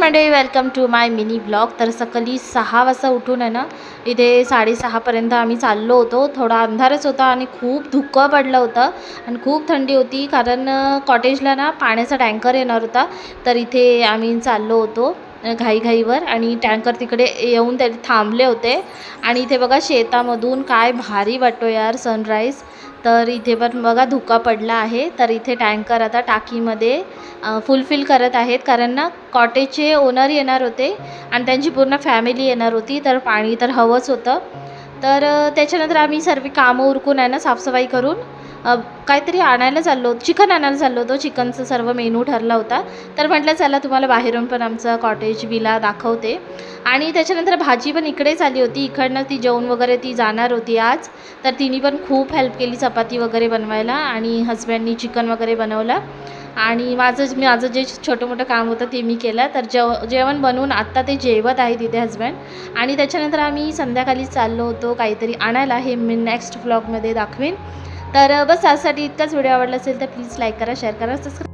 मंडळी, welcome to my mini blog. तर सकाळी 6 वाजता उठून आहे ना, इथे 6:30पर्यंत आम्ही चाललो होतो. थोडा अंधारच होता आणि खूप धुकं पडलं होतं आणि खूप थंडी होती, कारण कॉटेजला ना पाण्याचा टँकर येणार होता. तर इथे आम्ही चाललो होतो घाईघाईवर, आणि टँकर तिकडे येऊन ते थांबले होते. आणि इथे बघा शेतामधून काय भारी वाटतो यार सनराईज. तर इथे पण बघा धुका पडला आहे. तर इथे टँकर आता टाकीमध्ये फुलफिल करत आहेत, कारण ना कॉटेजचे ओनर येणार होते आणि त्यांची पूर्ण फॅमिली येणार होती. तर पाणी तर हवंच होतं. तर त्याच्यानंतर आम्ही सर्व कामं उरकून आहे ना, साफसफाई करून काहीतरी आणायला चाललो होतो, चिकन आणायला चाललो होतो. चिकनचं सर्व मेनू ठरला होता. तर म्हटलं चला तुम्हाला बाहेरून पण आमचं कॉटेज विला दाखवते. आणि त्याच्यानंतर भाजी पण इकडेच आली होती. इकडनं ती जेवण वगैरे ती जाणार होती आज. तर तिने पण खूप हेल्प केली चपाती वगैरे बनवायला, आणि हजबंडनी चिकन वगैरे बनवलं. आणि माझं जे छोटं मोठं काम होतं ते मी केलं. तर जेवण बनवून आत्ता ते जेवत आहे तिथे हजबंड. आणि त्याच्यानंतर आम्ही संध्याकाळी चाललो होतो काहीतरी आणायला. हे मी नेक्स्ट व्लॉगमध्ये दाखवेन. तर बस त्यासाठी इतकाच. व्हिडिओ आवडला असेल तर प्लीज लाईक करा, शेअर करा, सबस्क्राईब.